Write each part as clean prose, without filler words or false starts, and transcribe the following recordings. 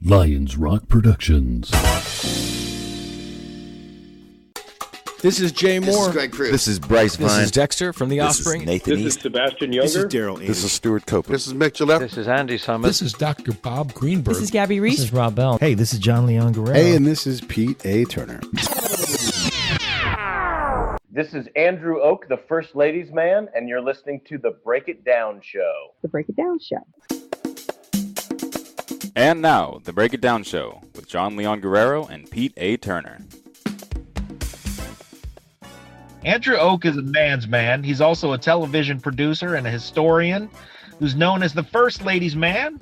Lions Rock Productions. This is Jay Moore. This is Greg Cruz. This is Bryce Vine. This is Dexter from The Offspring. This is Nathan This East. is Sebastian Younger. This is Daryl Ames. This is Stuart Copeland. This is Mick Gillette. This is Andy Summers. This is Dr. Bob Greenberg. This is Gabby Reese. This is Rob Bell. Hey, this is John Leon Guerrero. Hey, and this is Pete A. Turner. This is Andrew Och, the First Ladies Man, and you're listening to The Break It Down Show. The Break It Down Show. And now, The Break It Down Show with John Leon Guerrero and Pete A. Turner. Andrew Och is a man's man. He's also a television producer and a historian who's known as the First Ladies Man,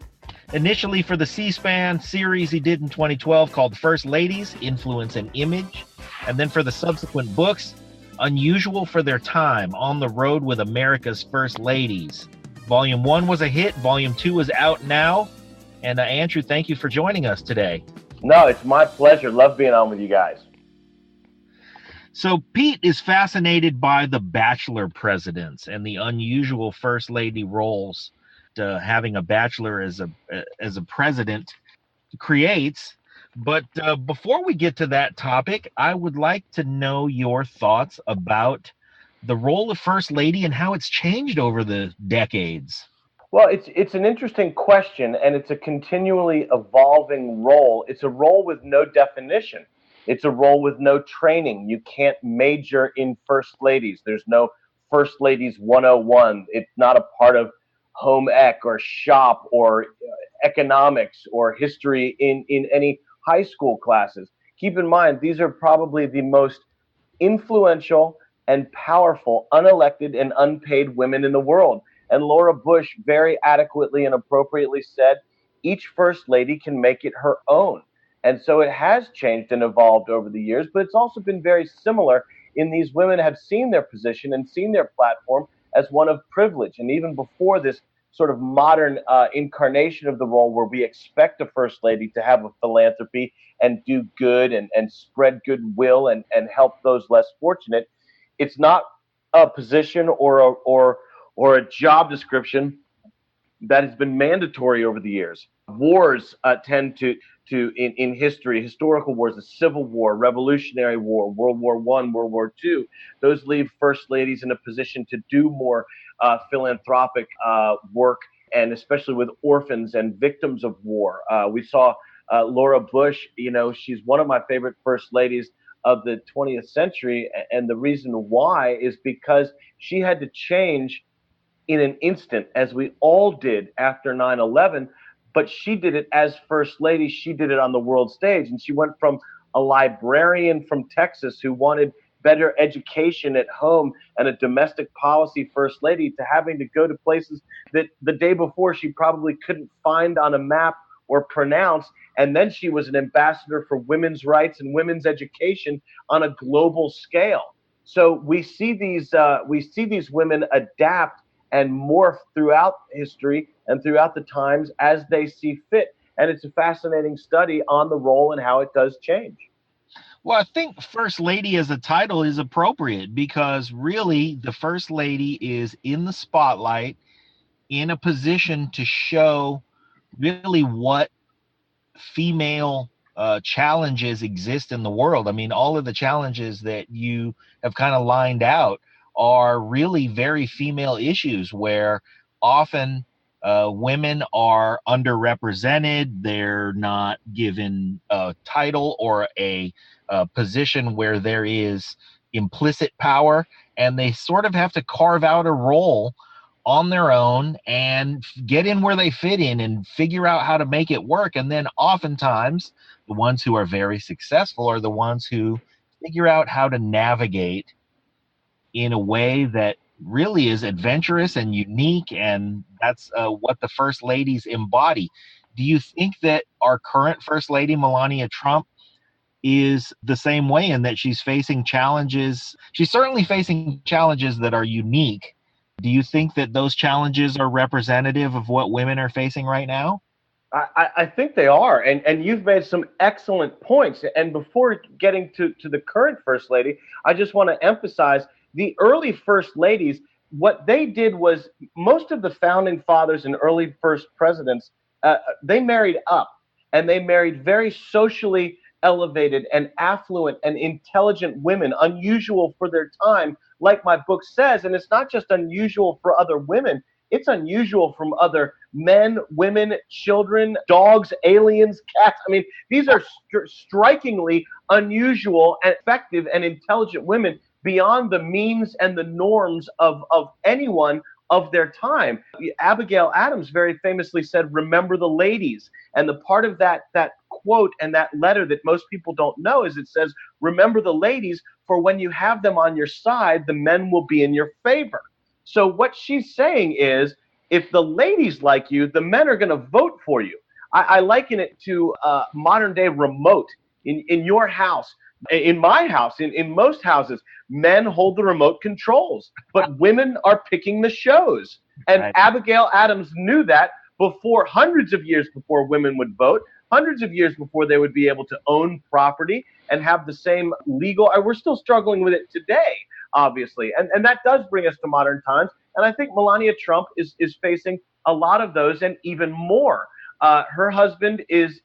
initially for the C-SPAN series he did in 2012 called First Ladies, Influence and Image, and then for the subsequent books, Unusual for Their Time, On the Road with America's First Ladies. Volume 1 was a hit. Volume 2 is out now. And Andrew, thank you for joining us today. No, it's my pleasure. Love being on with you guys. So Pete is fascinated by the bachelor presidents and the unusual first lady roles having a bachelor as a president creates. But before we get to that topic, I would like to know your thoughts about the role of first lady and how it's changed over the decades. Well, it's an interesting question, and it's a continually evolving role. It's a role with no definition. It's a role with no training. You can't major in first ladies. There's no First Ladies 101. It's not a part of home ec or shop or economics or history in any high school classes. Keep in mind, these are probably the most influential and powerful unelected and unpaid women in the world. And Laura Bush very adequately and appropriately said, each first lady can make it her own. And so it has changed and evolved over the years, but it's also been very similar in these women have seen their position and seen their platform as one of privilege. And even before this sort of modern incarnation of the role where we expect a first lady to have a philanthropy and do good and spread goodwill and help those less fortunate, it's not a position or a job description that has been mandatory over the years. Wars tend to in history, historical wars, the Civil War, Revolutionary War, World War I, World War II, those leave first ladies in a position to do more philanthropic work, and especially with orphans and victims of war. We saw Laura Bush, she's one of my favorite first ladies of the 20th century, and the reason why is because she had to change in an instant, as we all did after 9/11, but she did it as first lady. She did it on the world stage, and she went from a librarian from Texas who wanted better education at home and a domestic policy first lady to having to go to places that the day before she probably couldn't find on a map or pronounce, and then she was an ambassador for women's rights and women's education on a global scale. So we see these women adapt and morph throughout history and throughout the times as they see fit. And it's a fascinating study on the role and how it does change. Well, I think First Lady as a title is appropriate because really the First Lady is in the spotlight in a position to show really what female challenges exist in the world. I mean, all of the challenges that you have kind of lined out are really very female issues where often women are underrepresented. They're not given a title or a position where there is implicit power, and they sort of have to carve out a role on their own and get in where they fit in and figure out how to make it work. And then oftentimes the ones who are very successful are the ones who figure out how to navigate in a way that really is adventurous and unique, and that's what the first ladies embody. Do you think that our current first lady, Melania Trump, is the same way in that she's facing challenges? She's certainly facing challenges that are unique. Do you think that those challenges are representative of what women are facing right now? I think they are, and you've made some excellent points. And before getting to the current first lady, I just want to emphasize the early first ladies. What they did was most of the founding fathers and early first presidents, they married up. and they married very socially elevated and affluent and intelligent women, unusual for their time, like my book says. And it's not just unusual for other women, it's unusual from other men, women, children, dogs, aliens, cats. I mean, these are strikingly unusual and effective and intelligent women beyond the means and the norms of anyone of their time. Abigail Adams very famously said, "Remember the ladies." And the part of that quote and that letter that most people don't know is it says, "Remember the ladies, for when you have them on your side, the men will be in your favor." So what she's saying is, if the ladies like you, the men are going to vote for you. I liken it to modern day remote in your house. In my house, in most houses, men hold the remote controls, but women are picking the shows. And Right. Abigail Adams knew that before, hundreds of years before women would vote, hundreds of years before they would be able to own property and have the same legal. We're still struggling with it today, obviously. And that does bring us to modern times. And I think Melania Trump is facing a lot of those and even more. Her husband is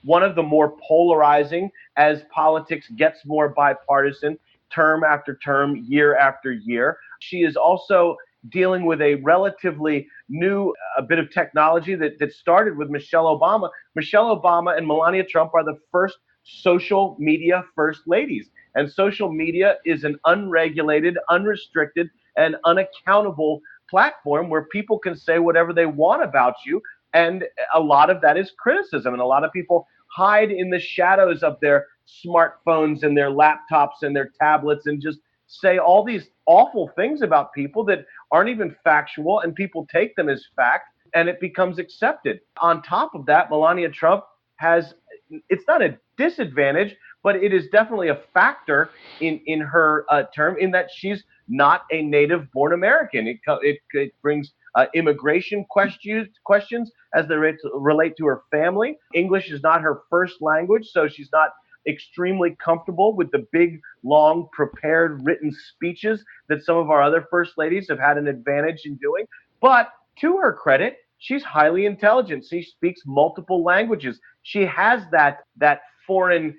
one of the more polarizing as politics gets more bipartisan term after term, year after year. She is also dealing with a relatively new bit of technology that started with Michelle Obama. Michelle Obama and Melania Trump are the first social media first ladies. And social media is an unregulated, unrestricted, and unaccountable platform where people can say whatever they want about you. And a lot of that is criticism. And a lot of people hide in the shadows of their smartphones and their laptops and their tablets and just say all these awful things about people that aren't even factual, and people take them as fact, and it becomes accepted. On top of that, Melania Trump has, it's not a disadvantage, but it is definitely a factor in her term, in that she's not a native born American. It brings immigration questions as they relate to her family. English is not her first language, so she's not extremely comfortable with the big, long, prepared written speeches that some of our other first ladies have had an advantage in doing. But to her credit, she's highly intelligent. She speaks multiple languages. She has that foreign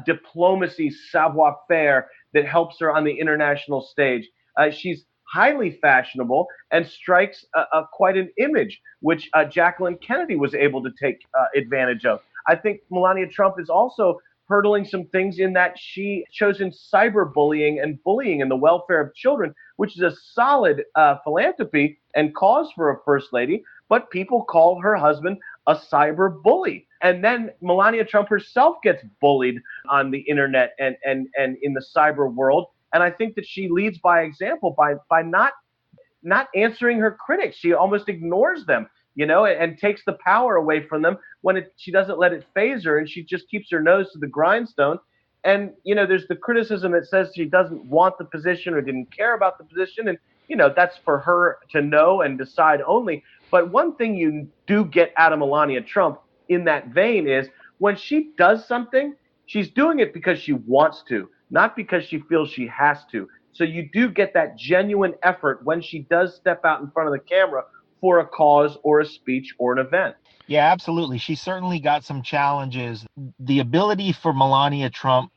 diplomacy savoir-faire that helps her on the international stage. She's highly fashionable and strikes quite an image, which Jacqueline Kennedy was able to take advantage of. I think Melania Trump is also hurdling some things in that she chosen cyberbullying and bullying and the welfare of children, which is a solid philanthropy and cause for a first lady, but people call her husband a cyber bully. And then Melania Trump herself gets bullied on the internet and in the cyber world. And I think that she leads by example by not answering her critics. She almost ignores them, and takes the power away from them when she doesn't let it phase her, and she just keeps her nose to the grindstone. And, there's the criticism that says she doesn't want the position or didn't care about the position. And, that's for her to know and decide only. But one thing you do get out of Melania Trump in that vein is when she does something, she's doing it because she wants to, not because she feels she has to. So you do get that genuine effort when she does step out in front of the camera for a cause or a speech or an event. Yeah, absolutely. She certainly got some challenges. The ability for Melania Trump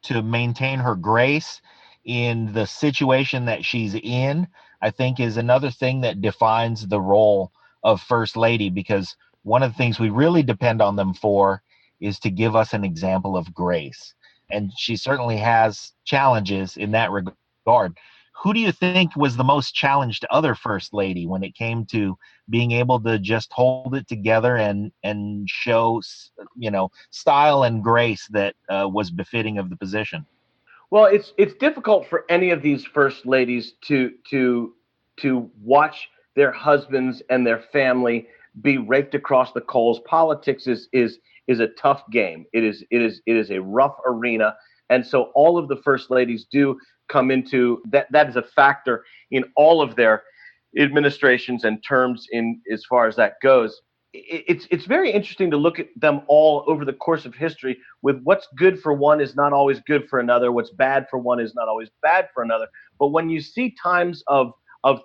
to maintain her grace in the situation that she's in, I think, is another thing that defines the role of First Lady, because one of the things we really depend on them for is to give us an example of grace. And she certainly has challenges in that regard. Who do you think was the most challenged other First Lady when it came to being able to just hold it together and show, style and grace that was befitting of the position? Well, it's difficult for any of these first ladies to watch their husbands and their family be raked across the coals. Politics is a tough game. It is a rough arena, and so all of the first ladies do come into that. That is a factor in all of their administrations and terms in as far as that goes. It's very interesting to look at them all over the course of history, with what's good for one is not always good for another. What's bad for one is not always bad for another. But when you see times of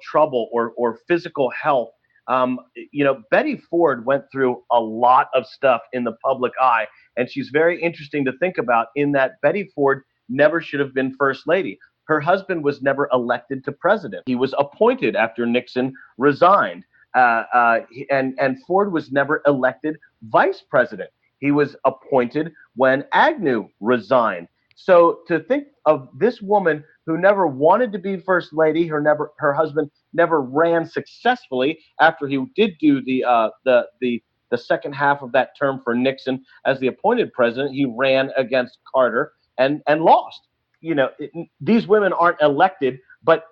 trouble or physical health, Betty Ford went through a lot of stuff in the public eye, and she's very interesting to think about in that Betty Ford never should have been first lady. Her husband was never elected to president. He was appointed after Nixon resigned. And Ford was never elected vice president. He was appointed when Agnew resigned. So to think of this woman who never wanted to be first lady, her husband never ran successfully after he did do the second half of that term for Nixon as the appointed president. He ran against Carter and lost. These women aren't elected, but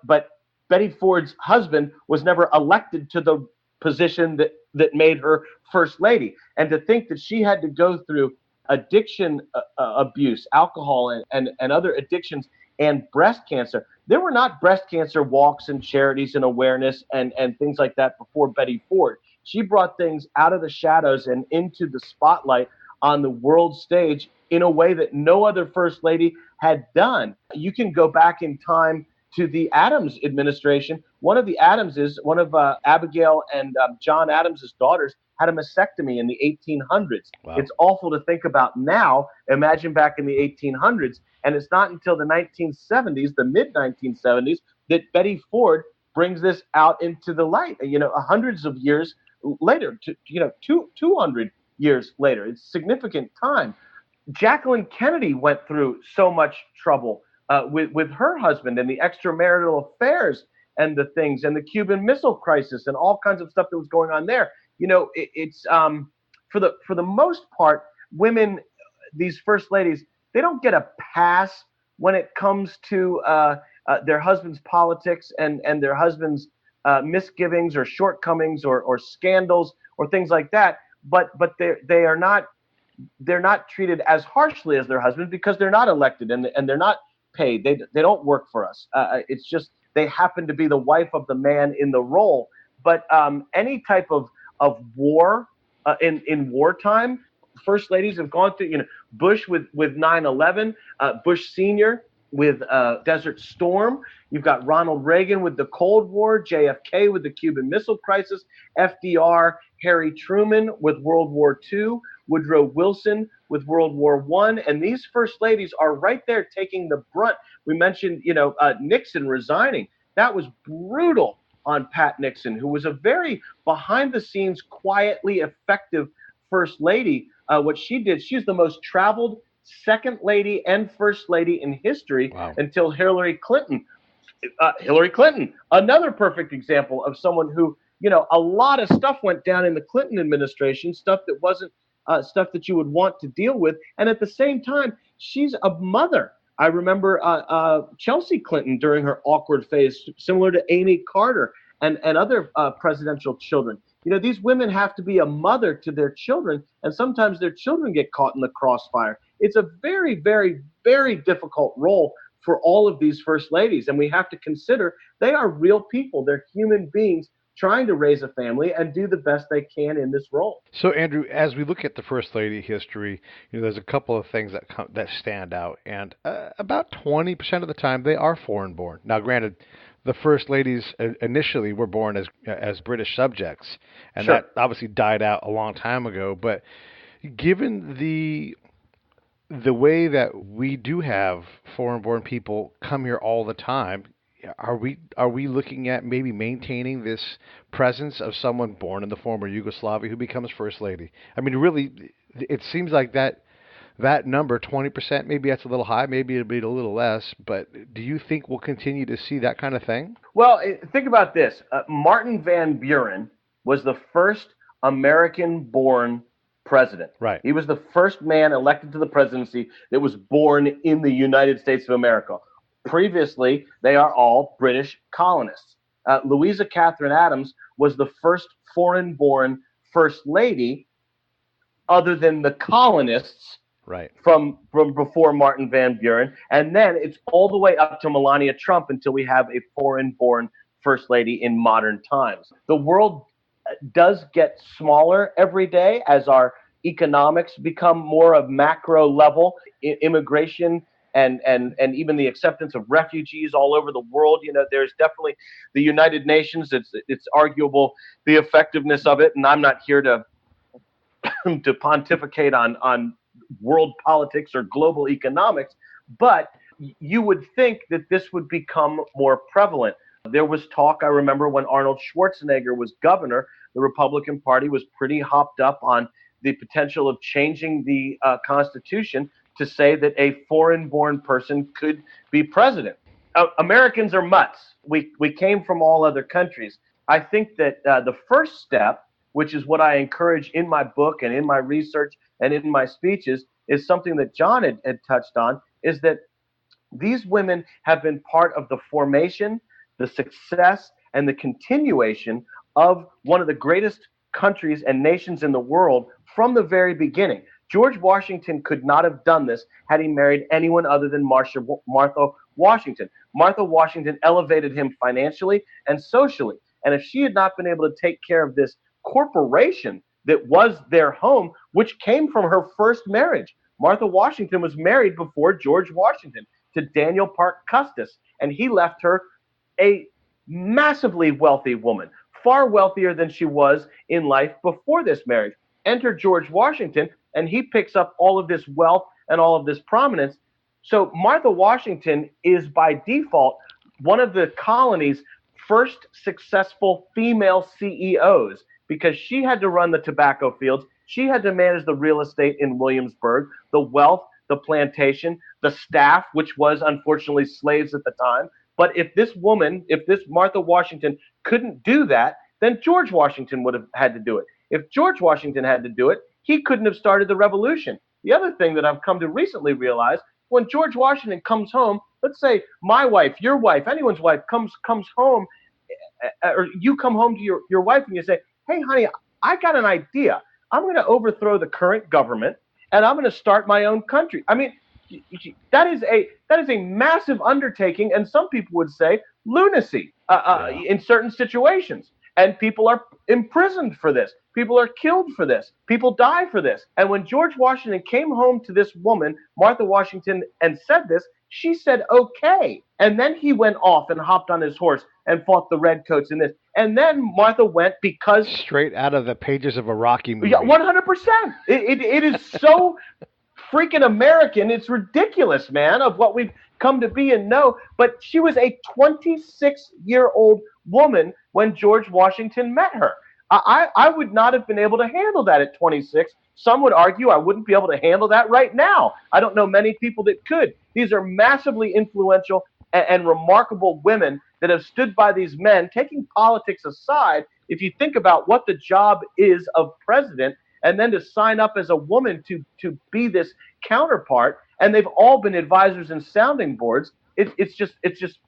Betty Ford's husband was never elected to the position that made her first lady. And to think that she had to go through addiction abuse, alcohol, and other addictions, and breast cancer. There were not breast cancer walks and charities and awareness and things like that before Betty Ford. She brought things out of the shadows and into the spotlight on the world stage in a way that no other first lady had done. You can go back in time to the Adams administration. One of Abigail and John Adams's daughters had a mastectomy in the 1800s. Wow. It's awful to think about now. Imagine back in the 1800s. And it's not until the 1970s, the mid-1970s, that Betty Ford brings this out into the light. Hundreds of years later, 200 years later. It's significant time. Jacqueline Kennedy went through so much trouble with her husband and the extramarital affairs and the things and the Cuban Missile Crisis and all kinds of stuff that was going on there. It's for the most part, women, these first ladies, they don't get a pass when it comes to their husband's politics and their husband's misgivings or shortcomings or scandals or things like that. But they're not treated as harshly as their husband because they're not elected and they're not paid. They don't work for us. It's just they happen to be the wife of the man in the role. But any type of war in wartime, first ladies have gone through. Bush with 9/11, Bush Sr. with Desert Storm. You've got Ronald Reagan with the Cold War, JFK with the Cuban Missile Crisis, FDR, Harry Truman with World War II, Woodrow Wilson with World War I, and these first ladies are right there taking the brunt. We mentioned, Nixon resigning. That was brutal on Pat Nixon, who was a very behind-the-scenes, quietly effective first lady. What she did, she's the most traveled second lady and first lady in history. Wow. Until Hillary Clinton. Another perfect example of someone who, a lot of stuff went down in the Clinton administration, stuff that wasn't stuff that you would want to deal with. And at the same time, she's a mother. I remember Chelsea Clinton during her awkward phase, similar to Amy Carter and other presidential children. These women have to be a mother to their children, and sometimes their children get caught in the crossfire. It's a very, very, very difficult role for all of these first ladies, and we have to consider they are real people. They're human beings trying to raise a family and do the best they can in this role. So, Andrew, as we look at the First Lady history, there's a couple of things that stand out, and about 20% of the time they are foreign-born. Now, granted, the First Ladies initially were born as British subjects, and sure, that obviously died out a long time ago. But given the way that we do have foreign-born people come here all the time, are we looking at maybe maintaining this presence of someone born in the former Yugoslavia who becomes First Lady? I mean, really, it seems like that number, 20%, maybe that's a little high, maybe it'll be a little less, but do you think we'll continue to see that kind of thing? Well, think about this. Martin Van Buren was the first American-born president. Right. He was the first man elected to the presidency that was born in the United States of America. Previously, they are all British colonists. Louisa Catherine Adams was the first foreign-born first lady other than the colonists, right, from before Martin Van Buren. And then it's all the way up to Melania Trump until we have a foreign-born first lady in modern times. The world does get smaller every day as our economics become more of macro level. Immigration and even the acceptance of refugees all over the world. There's definitely the United Nations. It's arguable the effectiveness of it, and I'm not here to to pontificate on world politics or global economics, but you would think that this would become more prevalent. There was talk, I remember, when Arnold Schwarzenegger was governor, the Republican Party was pretty hopped up on the potential of changing the Constitution to say that a foreign-born person could be president. Americans are mutts. We came from all other countries. I think that the first step, which is what I encourage in my book and in my research and in my speeches, is something that Jon had touched on, is that these women have been part of the formation, the success, and the continuation of one of the greatest countries and nations in the world from the very beginning. George Washington could not have done this had he married anyone other than Martha Washington. Martha Washington elevated him financially and socially. And if she had not been able to take care of this corporation that was their home, which came from her first marriage. Martha Washington was married before George Washington to Daniel Parke Custis, and he left her a massively wealthy woman, far wealthier than she was in life before this marriage. Enter George Washington, and he picks up all of this wealth and all of this prominence. So Martha Washington is by default one of the colony's first successful female CEOs, because she had to run the tobacco fields. She had to manage the real estate in Williamsburg, the wealth, the plantation, the staff, which was unfortunately slaves at the time. But if this Martha Washington couldn't do that, then George Washington would have had to do it. If George Washington had to do it, he couldn't have started the revolution. The other thing that I've come to recently realize, when George Washington comes home, let's say my wife, your wife, anyone's wife comes home, or you come home to your wife and you say, hey, honey, I got an idea. I'm going to overthrow the current government and I'm going to start my own country. I mean, that is a massive undertaking, and some people would say lunacy in certain situations. And people are imprisoned for this. People are killed for this. People die for this. And when George Washington came home to this woman, Martha Washington, and said this, she said, okay. And then he went off and hopped on his horse and fought the redcoats in this. And then Martha went because... Straight out of the pages of a Rocky movie. Yeah, 100%. It is so freaking American. It's ridiculous, man, of what we've come to be and know. But she was a 26-year-old woman when George Washington met her. I would not have been able to handle that at 26. Some would argue I wouldn't be able to handle that right now. I don't know many people that could. These are massively influential and remarkable women that have stood by these men. Taking politics aside, if you think about what the job is of president, and then to sign up as a woman to be this counterpart, and they've all been advisors and sounding boards, it's just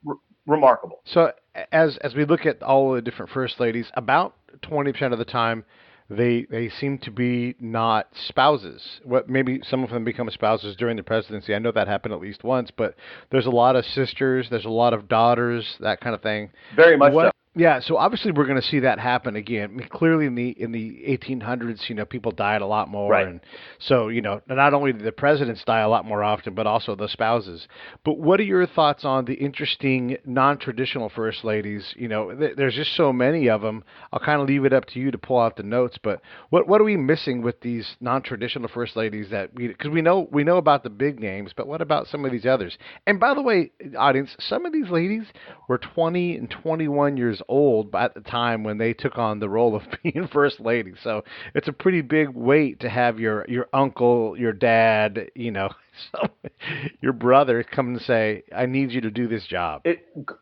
remarkable. So as we look at all the different first ladies, about 20% of the time, they seem to be not spouses. Maybe some of them become spouses during the presidency. I know that happened at least once, but there's a lot of sisters, there's a lot of daughters, that kind of thing. Very much so. Yeah, so obviously we're going to see that happen again. I mean, clearly in the 1800s, people died a lot more, right. And so not only did the presidents die a lot more often, but also the spouses. But what are your thoughts on the interesting non-traditional first ladies? There's just so many of them. I'll kind of leave it up to you to pull out the notes. But what are we missing with these non-traditional first ladies because we know about the big names, but what about some of these others? And by the way, audience, some of these ladies were 20 and 21 years old at the time when they took on the role of being first lady. So it's a pretty big weight to have your uncle, your dad, your brother come and say, I need you to do this job.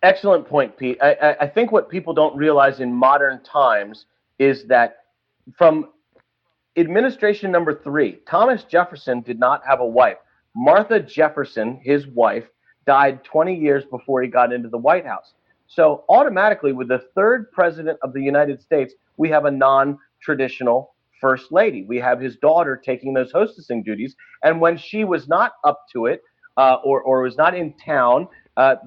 Excellent point, Pete. I think what people don't realize in modern times is that from administration number 3, Thomas Jefferson did not have a wife. Martha Jefferson, his wife, died 20 years before he got into the White House. So automatically, with the third president of the United States, we have a non-traditional first lady. We have his daughter taking those hostessing duties. And when she was not up to it or was not in town,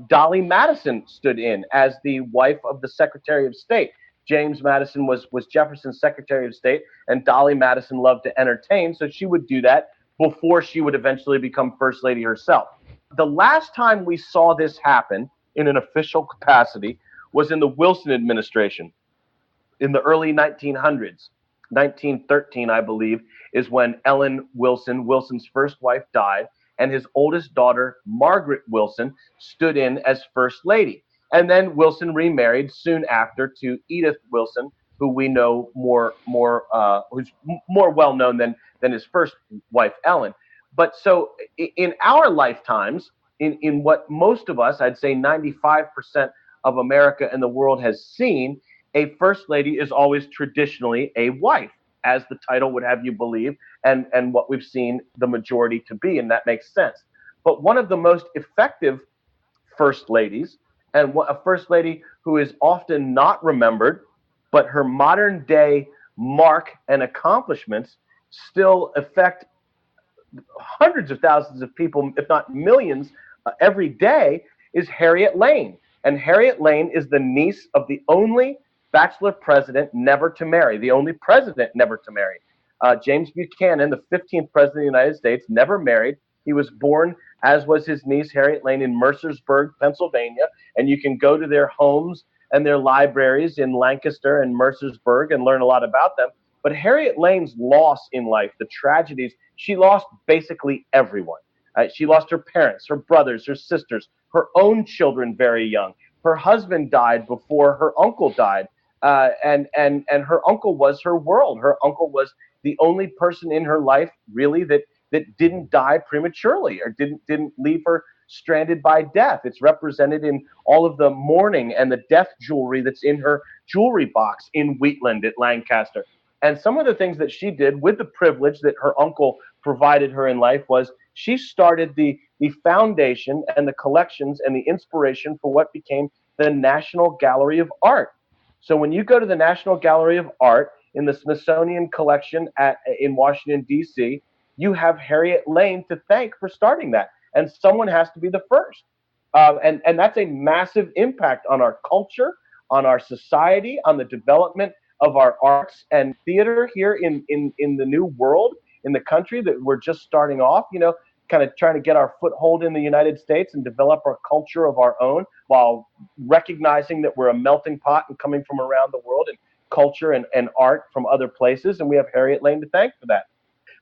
Dolly Madison stood in as the wife of the Secretary of State. James Madison was Jefferson's Secretary of State, and Dolly Madison loved to entertain, so she would do that before she would eventually become First Lady herself. the last time we saw this happen in an official capacity was in the Wilson administration in the early 1900s. 1913, I believe, is when Ellen Wilson, Wilson's first wife, died, and his oldest daughter, Margaret Wilson, stood in as First Lady. And then Wilson remarried soon after to Edith Wilson, who we know who's more well known than his first wife, Ellen. But so in our lifetimes, in what most of us, I'd say 95% of America and the world has seen, a first lady is always traditionally a wife, as the title would have you believe, and what we've seen the majority to be, and that makes sense. But one of the most effective first ladies, and a first lady who is often not remembered, but her modern day mark and accomplishments still affect hundreds of thousands of people, if not millions, every day, is Harriet Lane. And Harriet Lane is the niece of the only bachelor president never to marry, the only president never to marry. James Buchanan, the 15th president of the United States, never married. He was born, as was his niece Harriet Lane, in Mercersburg, Pennsylvania, and you can go to their homes and their libraries in Lancaster and Mercersburg and learn a lot about them. But Harriet Lane's loss in life, the tragedies, she lost basically everyone. She lost her parents, her brothers, her sisters, her own children very young. Her husband died before her uncle died, and her uncle was her world. Her uncle was the only person in her life, really, that didn't die prematurely or didn't leave her stranded by death. It's represented in all of the mourning and the death jewelry that's in her jewelry box in Wheatland at Lancaster. And some of the things that she did with the privilege that her uncle provided her in life was she started the foundation and the collections and the inspiration for what became the National Gallery of Art. So when you go to the National Gallery of Art in the Smithsonian collection in Washington, D.C., you have Harriet Lane to thank for starting that. And someone has to be the first. And that's a massive impact on our culture, on our society, on the development of our arts and theater here in the new world, in the country that we're just starting off, kind of trying to get our foothold in the United States and develop our culture of our own while recognizing that we're a melting pot and coming from around the world and culture and art from other places. And we have Harriet Lane to thank for that.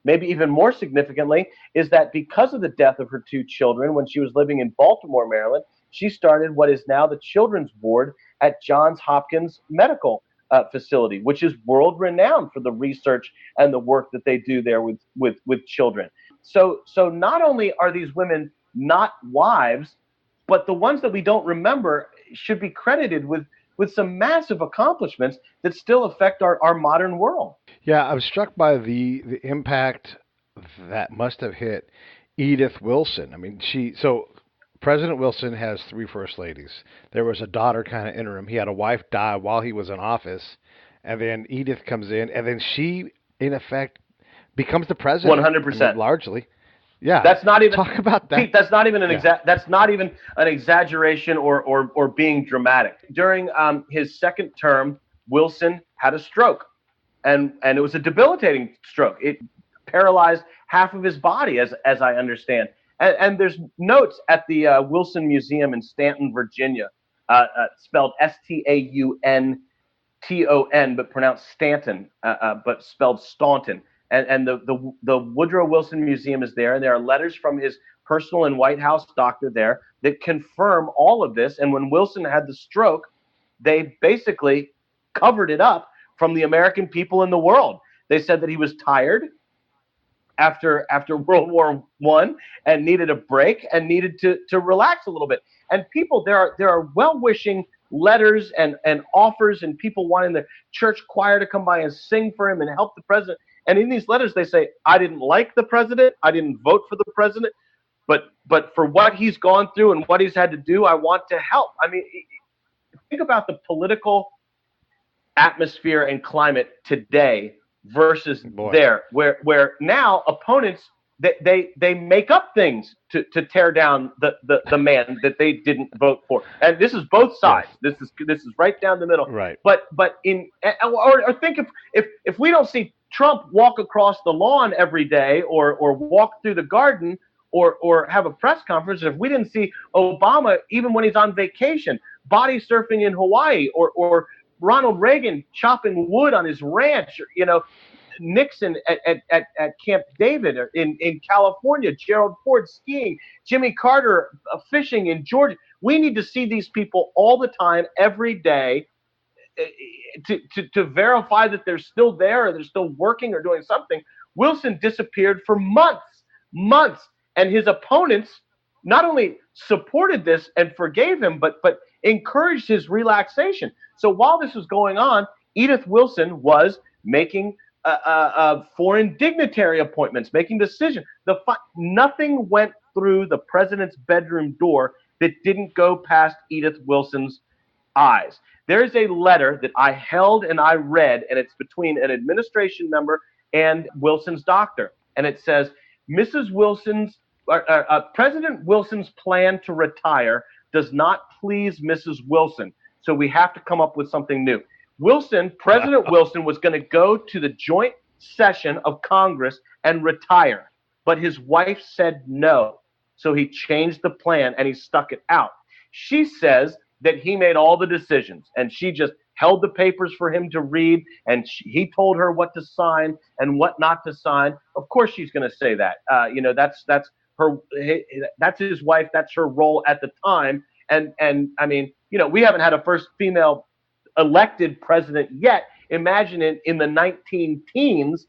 Maybe even more significantly is that because of the death of her two children when she was living in Baltimore, Maryland, she started what is now the Children's Ward at Johns Hopkins Medical facility, which is world renowned for the research and the work that they do there with children. So not only are these women not wives, but the ones that we don't remember should be credited with some massive accomplishments that still affect our modern world. Yeah, I was struck by the impact that must have hit Edith Wilson. I mean, President Wilson has three first ladies. There was a daughter kind of interim. He had a wife die while he was in office, and then Edith comes in, and then she, in effect, becomes the president. 100%, I mean, largely. Yeah, that's not even talk about that. Pete, that's not even an exaggeration or being dramatic. During his second term, Wilson had a stroke, and it was a debilitating stroke. It paralyzed half of his body, as I understand. And there's notes at the Wilson Museum in Stanton, Virginia, spelled Staunton, but pronounced Stanton, but spelled Staunton. And the Woodrow Wilson Museum is there, and there are letters from his personal and White House doctor there that confirm all of this. And when Wilson had the stroke, they basically covered it up from the American people in the world. They said that he was tired after World War I and needed a break and needed to relax a little bit. And people, there are well-wishing letters and offers and people wanting the church choir to come by and sing for him and help the president. And in these letters, they say, I didn't like the president. I didn't vote for the president. But for what he's gone through and what he's had to do, I want to help. I mean, think about the political atmosphere and climate today versus there, where now opponents, they make up things to tear down the man that they didn't vote for. And this is both sides. Yes. This is right down the middle. Right. But think if we don't see Trump walk across the lawn every day or walk through the garden or have a press conference, if we didn't see Obama, even when he's on vacation, body surfing in Hawaii, or Ronald Reagan chopping wood on his ranch, Nixon at Camp David in California, Gerald Ford skiing, Jimmy Carter fishing in Georgia. We need to see these people all the time, every day, to verify that they're still there, or they're still working or doing something. Wilson disappeared for months, and his opponents not only supported this and forgave him, but encouraged his relaxation. So while this was going on, Edith Wilson was making foreign dignitary appointments, making decisions. Nothing went through the president's bedroom door that didn't go past Edith Wilson's eyes. There's a letter that I held and I read, and it's between an administration member and Wilson's doctor. And it says, President Wilson's plan to retire does not please Mrs. Wilson, so we have to come up with something new. President Wilson was going to go to the joint session of Congress and retire, but his wife said no. So he changed the plan and he stuck it out. She says that he made all the decisions, and she just held the papers for him to read, and he told her what to sign and what not to sign. Of course she's going to say that. That's her. That's his wife. That's her role at the time. And I mean, we haven't had a first female elected president yet. Imagine in the 19 teens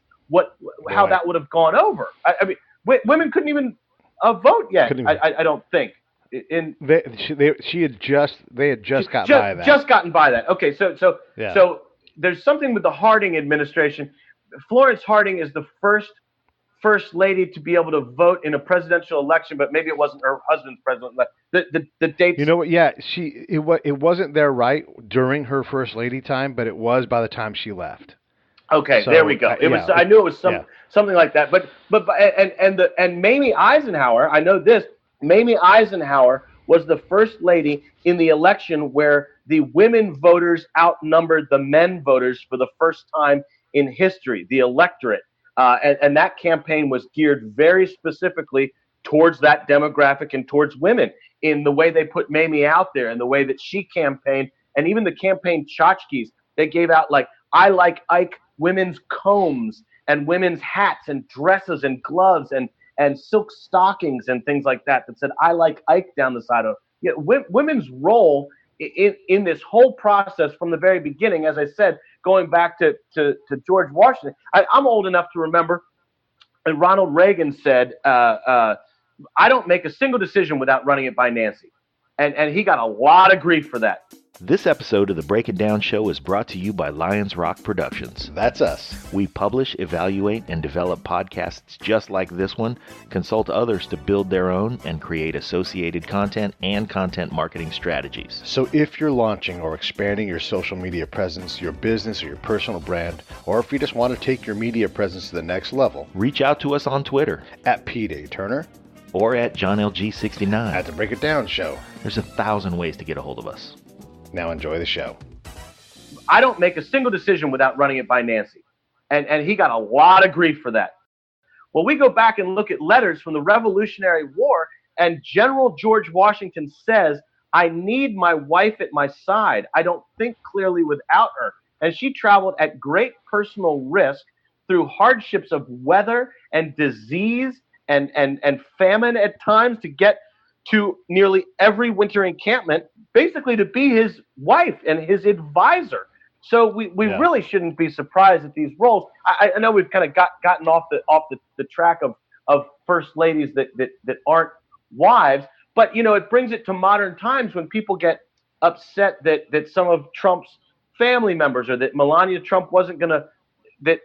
how that would have gone over. I mean, women couldn't even vote yet. I don't think. They had just gotten by that. Okay, so there's something with the Harding administration. Florence Harding is the first lady to be able to vote in a presidential election, but maybe it wasn't her husband's president. The dates. You know what? Yeah, it wasn't there right during her first lady time, but it was by the time she left. Okay, so, there we go. It was. I knew it was something like that. And Mamie Eisenhower. I know this. Mamie Eisenhower was the first lady in the election where the women voters outnumbered the men voters for the first time in history, the electorate. And that campaign was geared very specifically towards that demographic and towards women in the way they put Mamie out there and the way that she campaigned. And even the campaign tchotchkes, they gave out like, I like Ike women's combs and women's hats and dresses and gloves and silk stockings and things like that said, I like Ike down the side of it. Women's role in this whole process from the very beginning, as I said, going back to George Washington. I'm old enough to remember Ronald Reagan said, I don't make a single decision without running it by Nancy. And he got a lot of grief for that. This episode of the Break It Down Show is brought to you by Lions Rock Productions. That's us. We publish, evaluate, and develop podcasts just like this one, consult others to build their own, and create associated content and content marketing strategies. So if you're launching or expanding your social media presence, your business or your personal brand, or if you just want to take your media presence to the next level, reach out to us on Twitter at Pete A. Turner or at JohnLG69 at the Break It Down Show. There's 1,000 ways to get a hold of us. Now enjoy the show. I don't make a single decision without running it by Nancy. And he got a lot of grief for that. Well, we go back and look at letters from the Revolutionary War, and General George Washington says, I need my wife at my side. I don't think clearly without her. And she traveled at great personal risk through hardships of weather and disease and famine at times to get to nearly every winter encampment, basically to be his wife and his advisor. So we really shouldn't be surprised at these roles. I know we've kind of gotten off the track of first ladies that aren't wives, but it brings it to modern times when people get upset that some of Trump's family members, or that Melania Trump wasn't going to, that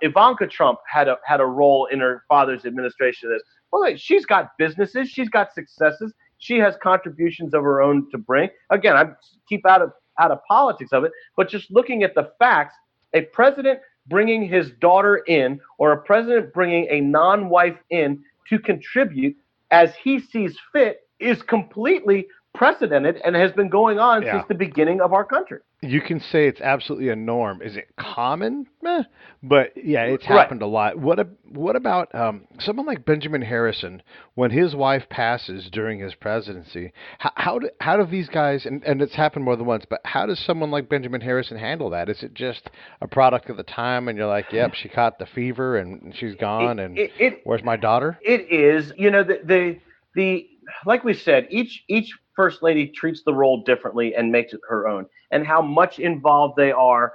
Ivanka Trump had a role in her father's administration of this. Well, she's got businesses, she's got successes, she has contributions of her own to bring. Again, I keep out of politics of it, but just looking at the facts, a president bringing his daughter in, or a president bringing a non-wife in to contribute as he sees fit, is completely unprecedented and has been going on since the beginning of our country. You can say it's absolutely a norm. Is it common? Meh. But yeah, it's happened a lot. What about someone like Benjamin Harrison when his wife passes during his presidency? How do these guys, and it's happened more than once, but how does someone like Benjamin Harrison handle that? Is it just a product of the time and you're like, yep, she caught the fever and she's gone and where's my daughter? It is, the like we said, each first lady treats the role differently and makes it her own. And how much involved they are,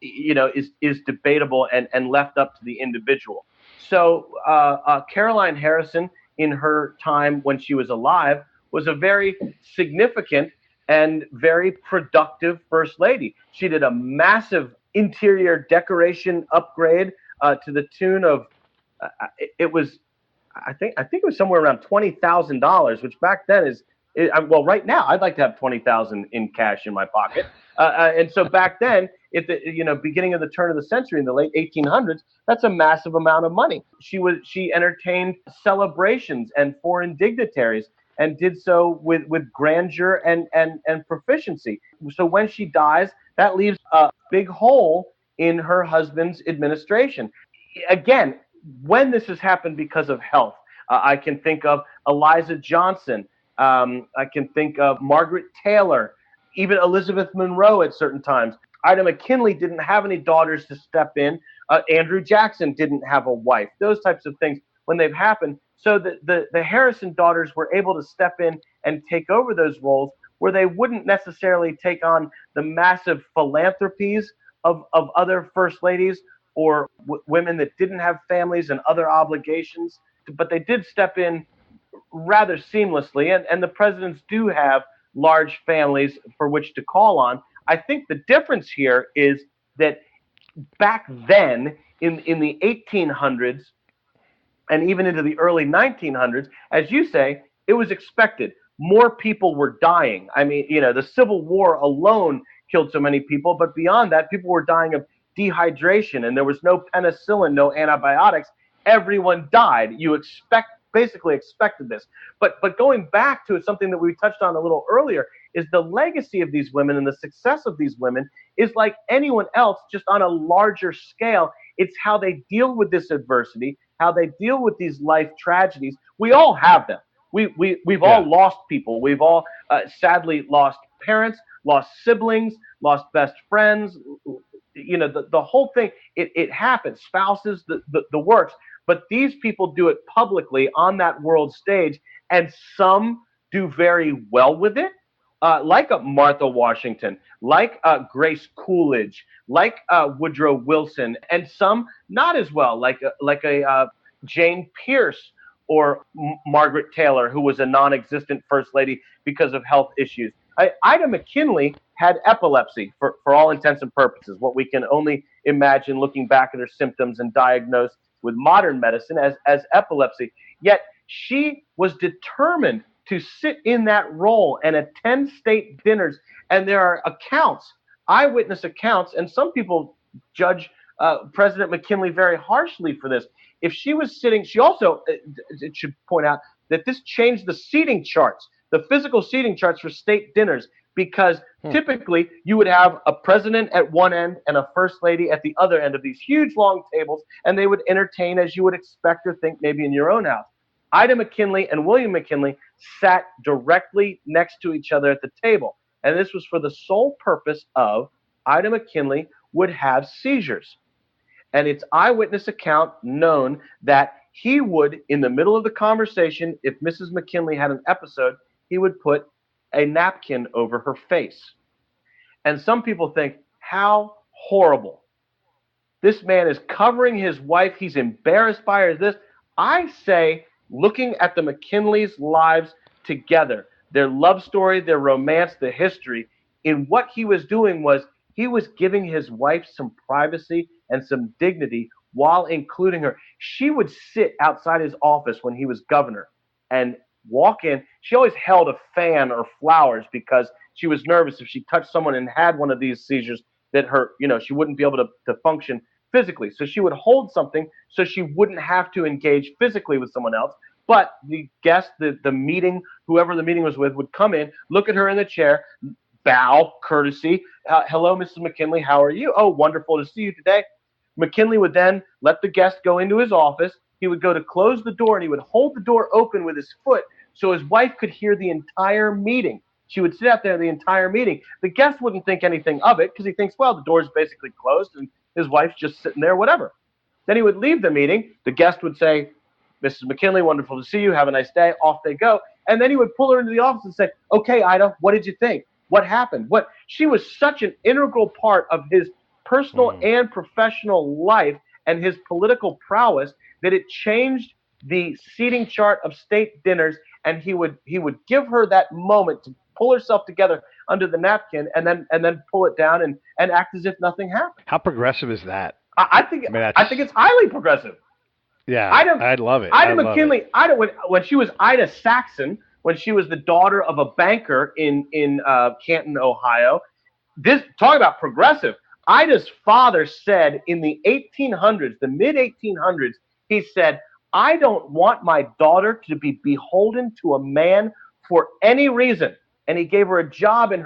is debatable and left up to the individual. So Caroline Harrison, in her time when she was alive, was a very significant and very productive first lady. She did a massive interior decoration upgrade to the tune of I think it was somewhere around $20,000, which back then is well, right now I'd like to have $20,000 in cash in my pocket. And so back then, at the beginning of the turn of the century in the late 1800s, that's a massive amount of money. She entertained celebrations and foreign dignitaries and did so with grandeur and proficiency. So when she dies, that leaves a big hole in her husband's administration. Again, when this has happened because of health, I can think of Eliza Johnson. I can think of Margaret Taylor, even Elizabeth Monroe at certain times. Ida McKinley didn't have any daughters to step in. Andrew Jackson didn't have a wife. Those types of things when they've happened. So the Harrison daughters were able to step in and take over those roles where they wouldn't necessarily take on the massive philanthropies of other first ladies or women that didn't have families and other obligations, but they did step in rather seamlessly, and the presidents do have large families for which to call on. I think the difference here is that back then in the 1800s and even into the early 1900s, as you say, it was expected. More people were dying. I mean, the Civil War alone killed so many people, but beyond that, people were dying of dehydration, and there was no penicillin, no antibiotics. Everyone died. You basically expected this. But going back to something that we touched on a little earlier is the legacy of these women and the success of these women is like anyone else, just on a larger scale. It's how they deal with this adversity, how they deal with these life tragedies. We all have them. We've all lost people. We've all sadly lost parents, lost siblings, lost best friends. The whole thing, it happens. Spouses, the works. But these people do it publicly on that world stage, and some do very well with it, like a Martha Washington, like Grace Coolidge, like Woodrow Wilson, and some not as well, like a Jane Pierce or Margaret Taylor, who was a non-existent first lady because of health issues. Ida McKinley had epilepsy for all intents and purposes, what we can only imagine looking back at her symptoms and diagnosed with modern medicine as epilepsy. Yet she was determined to sit in that role and attend state dinners. And there are accounts, eyewitness accounts, and some people judge President McKinley very harshly for this. If she was sitting, she also, it should point out that this changed the seating charts, the physical seating charts for state dinners, because typically you would have a president at one end and a first lady at the other end of these huge long tables, and they would entertain as you would expect or think maybe in your own house. Ida McKinley and William McKinley sat directly next to each other at the table, and this was for the sole purpose of Ida McKinley would have seizures. And it's eyewitness account known that he would, in the middle of the conversation, if Mrs. McKinley had an episode, he would put a napkin over her face. And some people think, how horrible. This man is covering his wife. He's embarrassed by her. This, I say, looking at the McKinleys' lives together, their love story, their romance, the history, in what he was doing was he was giving his wife some privacy and some dignity while including her. She would sit outside his office when he was governor and walk in. She always held a fan or flowers because she was nervous if she touched someone and had one of these seizures that her, she wouldn't be able to function physically. So she would hold something so she wouldn't have to engage physically with someone else. But the guest, the meeting, whoever the meeting was with, would come in, look at her in the chair, bow, courtesy. Hello, Mrs. McKinley, how are you? Oh, wonderful to see you today. McKinley would then let the guest go into his office. He would go to close the door, and he would hold the door open with his foot so his wife could hear the entire meeting. She would sit out there the entire meeting. The guest wouldn't think anything of it because he thinks, well, the door's basically closed and his wife's just sitting there, whatever. Then he would leave the meeting. The guest would say, Mrs. McKinley, wonderful to see you. Have a nice day. Off they go. And then he would pull her into the office and say, okay, Ida, what did you think? What happened? She was such an integral part of his personal and professional life and his political prowess that it changed the seating chart of state dinners. And he would give her that moment to pull herself together under the napkin and then pull it down and act as if nothing happened. How progressive is that? I think it's highly progressive. Yeah, I'd love it. Ida McKinley, when she was Ida Saxon, when she was the daughter of a banker in Canton, Ohio, talk about progressive. Ida's father said in the 1800s, the mid-1800s, he said, I don't want my daughter to be beholden to a man for any reason. And he gave her a job in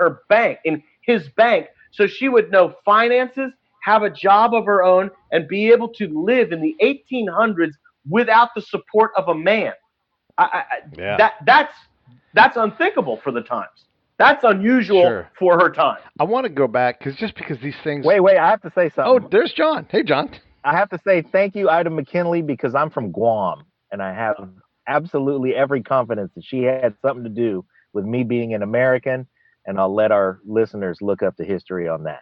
his bank, so she would know finances, have a job of her own, and be able to live in the 1800s without the support of a man. That's unthinkable for the times. That's unusual for her time. I want to go back because these things. Wait, I have to say something. Oh, there's John. Hey, John. I have to say thank you, Ida McKinley, because I'm from Guam, and I have absolutely every confidence that she had something to do with me being an American, and I'll let our listeners look up the history on that.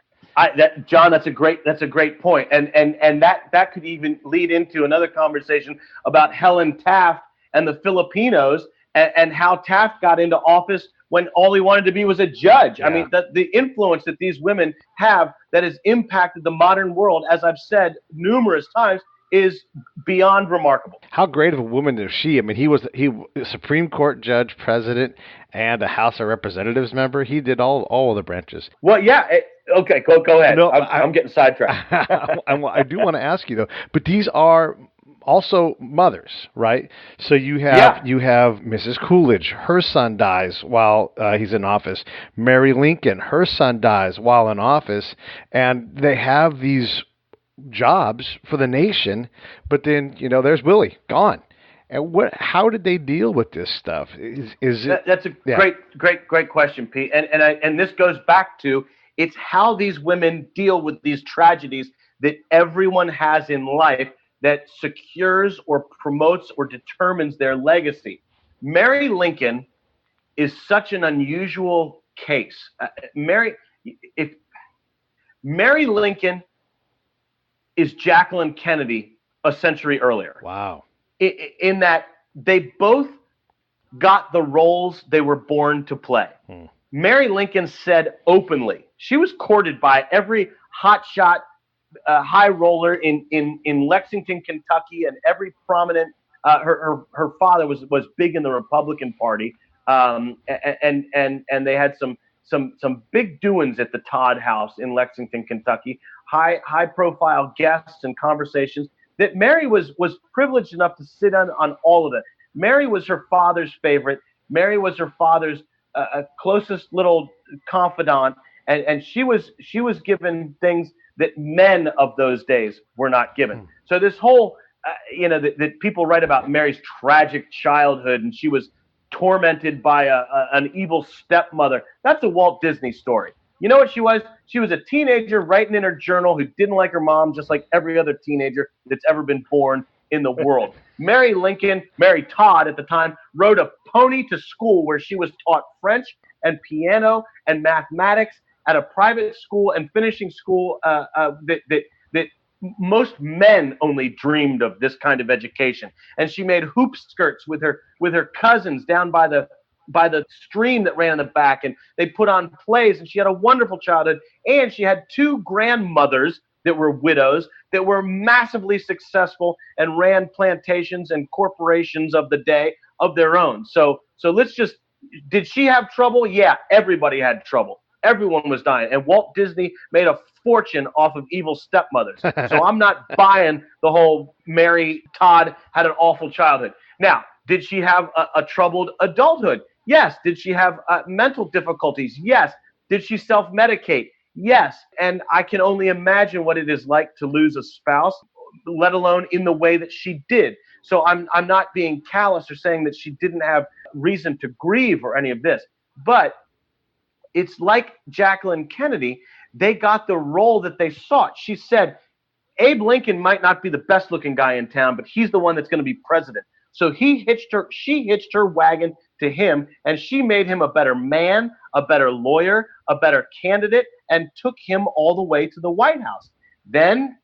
John, that's a great point, and that could even lead into another conversation about Helen Taft and the Filipinos and how Taft got into office when all he wanted to be was a judge. Yeah. I mean, the influence that these women have that has impacted the modern world, as I've said numerous times, is beyond remarkable. How great of a woman is she? I mean, he was a Supreme Court judge, president, and a House of Representatives member. He did all of the branches. Well, yeah. Okay, go ahead. No, I'm getting sidetracked. I do want to ask you, though, but these are also mothers, right? So you have Mrs. Coolidge. Her son dies while he's in office. Mary Lincoln, her son dies while in office. And they have these jobs for the nation, but then, there's Willie, gone. And how did they deal with this stuff? That's a great question, Pete. And this goes back to, it's how these women deal with these tragedies that everyone has in life that secures or promotes or determines their legacy. Mary Lincoln is such an unusual case. Mary Lincoln is Jacqueline Kennedy a century earlier. Wow. In that they both got the roles they were born to play. Mary Lincoln said openly, she was courted by every hotshot high roller in Lexington, Kentucky, and every prominent. Her father was big in the Republican Party, and they had some big doings at the Todd House in Lexington, Kentucky. High profile guests and conversations that Mary was privileged enough to sit on all of it. Mary was her father's favorite. Mary was her father's closest little confidant, and she was given things that men of those days were not given. So this whole, that people write about Mary's tragic childhood, and she was tormented by an evil stepmother. That's a Walt Disney story. You know what she was? She was a teenager writing in her journal who didn't like her mom, just like every other teenager that's ever been born in the world. Mary Todd at the time, rode a pony to school where she was taught French and piano and mathematics at a private school and finishing school that most men only dreamed of this kind of education. And she made hoop skirts with her cousins down by the stream that ran in the back, and they put on plays, and she had a wonderful childhood. And she had two grandmothers that were widows that were massively successful and ran plantations and corporations of the day of their own. So did she have trouble? Yeah, everybody had trouble. Everyone was dying. And Walt Disney made a fortune off of evil stepmothers. So I'm not buying the whole Mary Todd had an awful childhood. Now, Did she have a troubled adulthood? Yes. Did she have mental difficulties? Yes. Did she self-medicate? Yes. And I can only imagine what it is like to lose a spouse, let alone in the way that she did. So I'm not being callous or saying that she didn't have reason to grieve or any of this. But it's like Jacqueline Kennedy. They got the role that they sought. She said, Abe Lincoln might not be the best looking guy in town, but he's the one that's going to be president. So she hitched her wagon to him, and she made him a better man, a better lawyer, a better candidate, and took him all the way to the White House. Then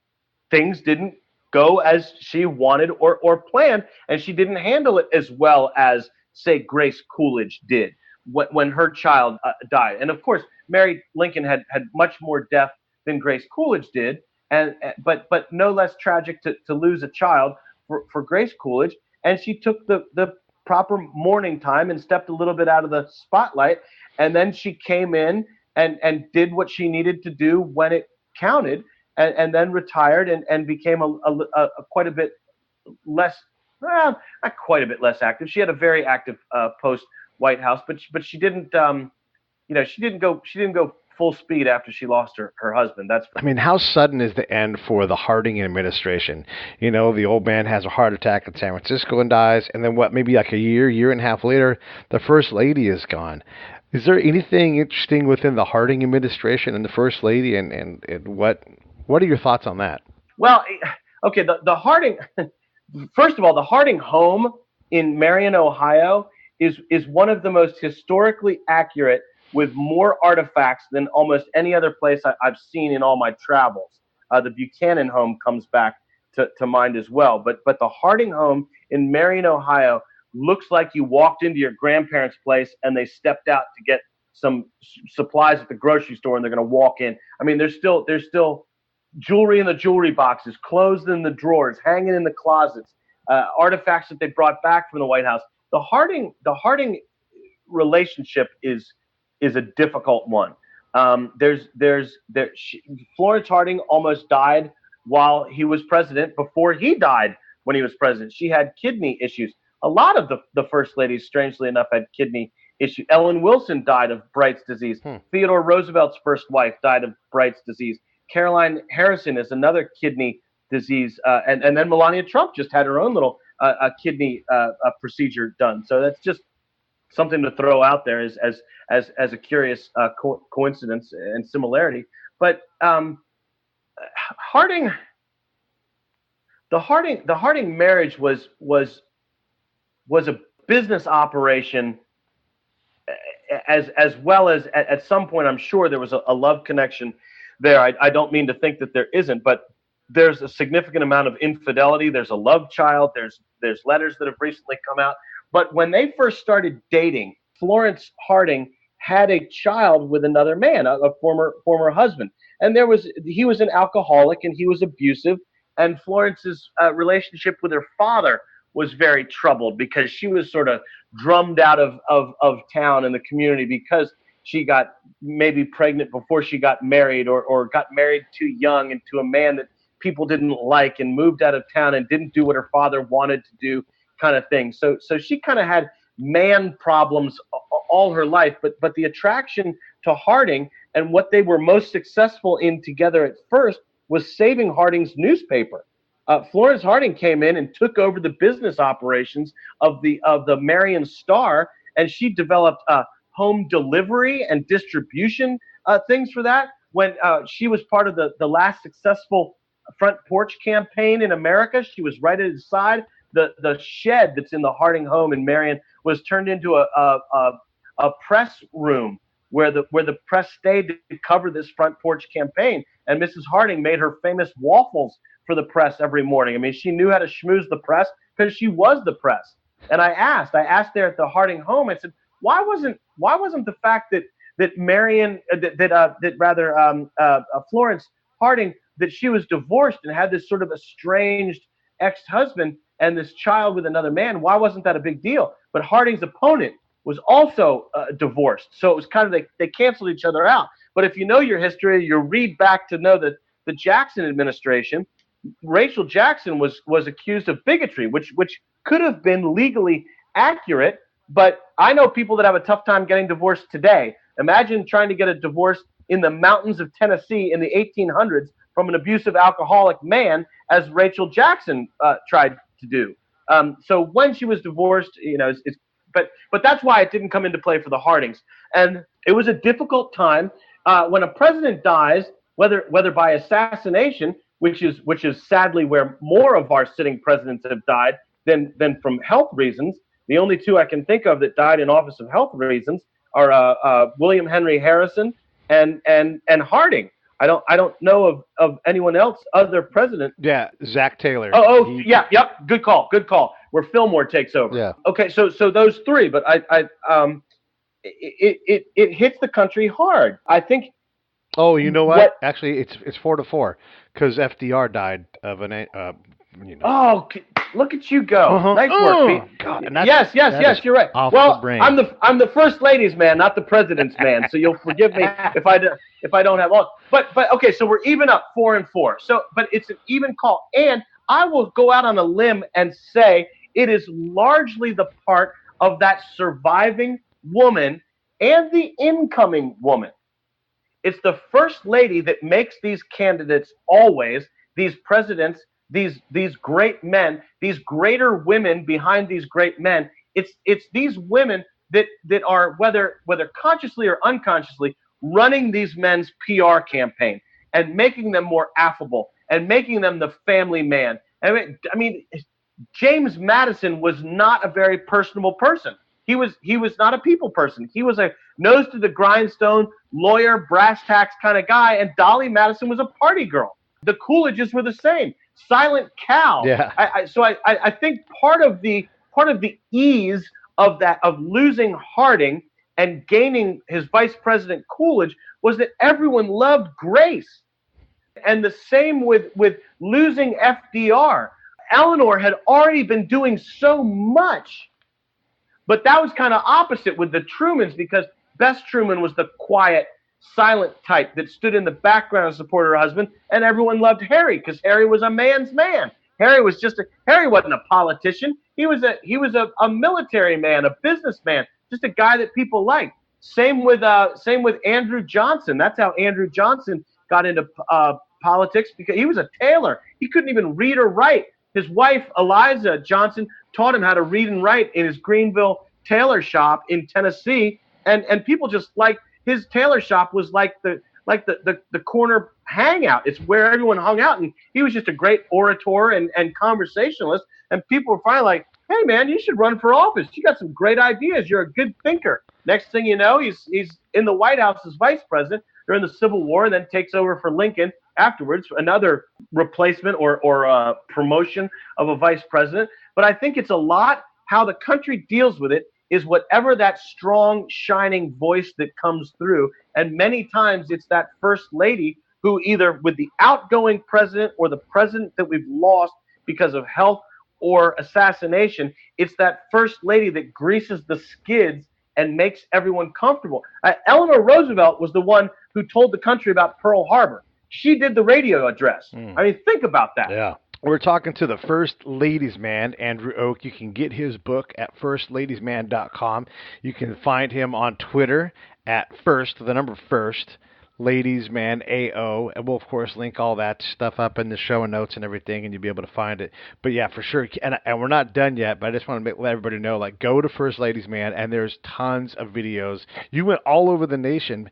things didn't go as she wanted or planned, and she didn't handle it as well as, say, Grace Coolidge did when her child died. And of course, Mary Lincoln had much more death than Grace Coolidge did, but no less tragic to lose a child for Grace Coolidge. And she took the proper mourning time and stepped a little bit out of the spotlight, and then she came in and did what she needed to do when it counted, and then retired and became a quite a bit less, not quite a bit less active. She had a very active post White House, but she didn't she didn't go full speed after she lost her husband. I mean, how sudden is the end for the Harding administration? You know, the old man has a heart attack in San Francisco and dies, and then maybe like a year and a half later, the first lady is gone. Is there anything interesting within the Harding administration and the first lady, and what are your thoughts on that? Well, okay, the Harding, first of all, the Harding home in Marion, Ohio is one of the most historically accurate, with more artifacts than almost any other place I've seen in all my travels. The Buchanan home comes back to mind as well. But the Harding home in Marion, Ohio looks like you walked into your grandparents' place and they stepped out to get some supplies at the grocery store and they're going to walk in. I mean, there's still jewelry in the jewelry boxes, clothes in the drawers, hanging in the closets, artifacts that they brought back from the White House. The Harding relationship is a difficult one. Florence Harding almost died while he was president, before he died when he was president. She had kidney issues. A lot of the first ladies, strangely enough, had kidney issues. Ellen Wilson died of Bright's disease. Theodore Roosevelt's first wife died of Bright's disease. Caroline Harrison is another kidney disease. And then Melania Trump just had her own little kidney procedure done. So that's just something to throw out there as a curious coincidence and similarity. But the Harding marriage was a business operation, as well as at some point I'm sure there was a love connection there. I don't mean to think that there isn't, but there's a significant amount of infidelity. There's a love child. There's letters that have recently come out. But when they first started dating, Florence Harding had a child with another man, a former husband. And he was an alcoholic and he was abusive. And Florence's relationship with her father was very troubled because she was sort of drummed out of town in the community because she got maybe pregnant before she got married, or got married too young and to a man that people didn't like, and moved out of town and didn't do what her father wanted to do, kind of thing. So she kind of had man problems all her life, but the attraction to Harding and what they were most successful in together at first was saving Harding's newspaper. Florence Harding came in and took over the business operations of the Marion Star, and she developed home delivery and distribution things for that. When she was part of the last successful front porch campaign in America, she was right at his side. The shed that's in the Harding home in Marion was turned into a press room where the press stayed to cover this front porch campaign. And Mrs. Harding made her famous waffles for the press every morning. I mean, she knew how to schmooze the press because she was the press. And I asked there at the Harding home, I said, why wasn't the fact that Florence Harding, that she was divorced and had this sort of estranged ex-husband and this child with another man, why wasn't that a big deal? But Harding's opponent was also divorced. So it was kind of, they canceled each other out. But if you know your history, you read back to know that the Jackson administration, Rachel Jackson was accused of bigotry, which could have been legally accurate, but I know people that have a tough time getting divorced today. Imagine trying to get a divorce in the mountains of Tennessee in the 1800s from an abusive alcoholic man, as Rachel Jackson tried to do. So when she was divorced, but that's why it didn't come into play for the Hardings. And it was a difficult time when a president dies, whether by assassination, which is sadly where more of our sitting presidents have died than from health reasons. The only two I can think of that died in office of health reasons are William Henry Harrison and Harding. I don't know of anyone else other president. Yeah, Zach Taylor. Yep. Good call. Where Fillmore takes over. Yeah. Okay, so those three, but it hits the country hard. I think. Oh, you know what? Actually, it's 4-4 because FDR died of an. Oh, look at you go! Uh-huh. Nice work, Pete. God, yes, you're right. Well, I'm the first lady's man, not the president's man. So you'll forgive me if I don't have all. But okay, so we're even up 4-4. So, but it's an even call, and I will go out on a limb and say it is largely the part of that surviving woman and the incoming woman. It's the first lady that makes these candidates always, these presidents, these great men, these greater women behind these great men. It's these women that are, whether consciously or unconsciously, running these men's PR campaign and making them more affable and making them the family man. I mean, James Madison was not a very personable person. He was not a people person. He was a nose to the grindstone, lawyer, brass tacks kind of guy. And Dolly Madison was a party girl. The Coolidges were the same. Silent Cal. Yeah. I think part of the ease of losing Harding and gaining his vice president Coolidge was that everyone loved Grace. And the same with losing FDR. Eleanor had already been doing so much. But that was kind of opposite with the Trumans, because Bess Truman was the quiet, silent type that stood in the background and supported her husband, and everyone loved Harry because Harry was a man's man. Harry wasn't a politician. He was a military man, a businessman, just a guy that people liked. Same with Andrew Johnson. That's how Andrew Johnson got into politics, because he was a tailor. He couldn't even read or write. His wife, Eliza Johnson, taught him how to read and write in his Greenville tailor shop in Tennessee, and people just liked his tailor shop. Was like the corner hangout. It's where everyone hung out, and he was just a great orator and conversationalist, and people were finally like, hey man, you should run for office. You got some great ideas. You're a good thinker. Next thing you know, he's in the White House as vice president during the Civil War, and then takes over for Lincoln afterwards, another replacement or promotion of a vice president. But I think it's a lot how the country deals with it is whatever that strong, shining voice that comes through. And many times it's that first lady who, either with the outgoing president or the president that we've lost because of health or assassination, it's that first lady that greases the skids and makes everyone comfortable. Eleanor Roosevelt was the one who told the country about Pearl Harbor. She did the radio address. I mean, think about that. Yeah. We're talking to the First Ladies Man, Andrew Och. You can get his book at firstladiesman.com. You can find him on Twitter at first Ladies Man AO, and we'll of course link all that stuff up in the show and notes and everything, and you'll be able to find it. But yeah, for sure, and we're not done yet, but I just want to let everybody know, like, go to First Ladies Man, and there's tons of videos. You went all over the nation,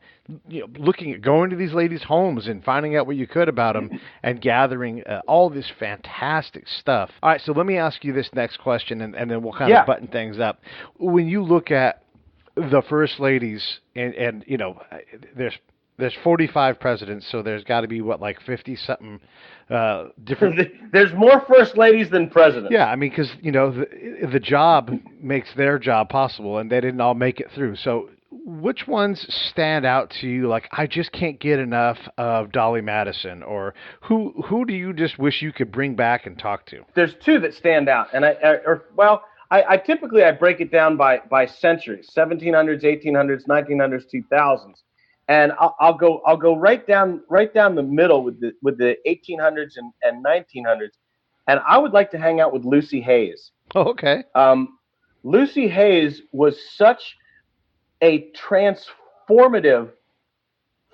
looking at going to these ladies' homes and finding out what you could about them and gathering all this fantastic stuff. All right, so let me ask you this next question, and then we'll kind of button things up. When you look at the First Ladies, and there's 45 presidents, so there's got to be, like 50-something different... There's more first ladies than presidents. Yeah, I mean, because, the job makes their job possible, and they didn't all make it through. So which ones stand out to you, like, I just can't get enough of Dolly Madison, or who do you just wish you could bring back and talk to? There's two that stand out, and I typically break it down by centuries: 1700s, 1800s, 1900s, 2000s. And I'll go right down the middle with the 1800s and 1900s, and I would like to hang out with Lucy Hayes. Oh, okay. Lucy Hayes was such a transformative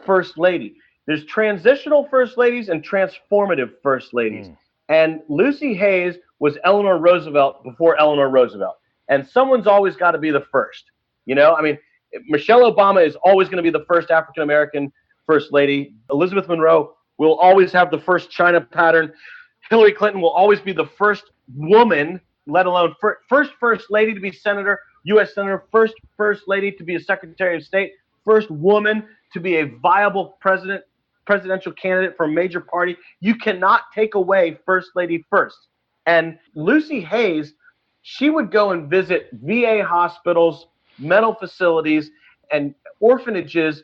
first lady. There's transitional first ladies and transformative first ladies. And Lucy Hayes was Eleanor Roosevelt before Eleanor Roosevelt. And someone's always got to be the first. You know, I mean, Michelle Obama is always going to be the first African American first lady. Elizabeth Monroe will always have the first China pattern. Hillary Clinton will always be the first woman, let alone first lady to be senator, U.S. senator, first lady to be a secretary of state, first woman to be a viable presidential candidate for a major party. You cannot take away first lady first. And Lucy Hayes, she would go and visit VA hospitals, mental facilities, and orphanages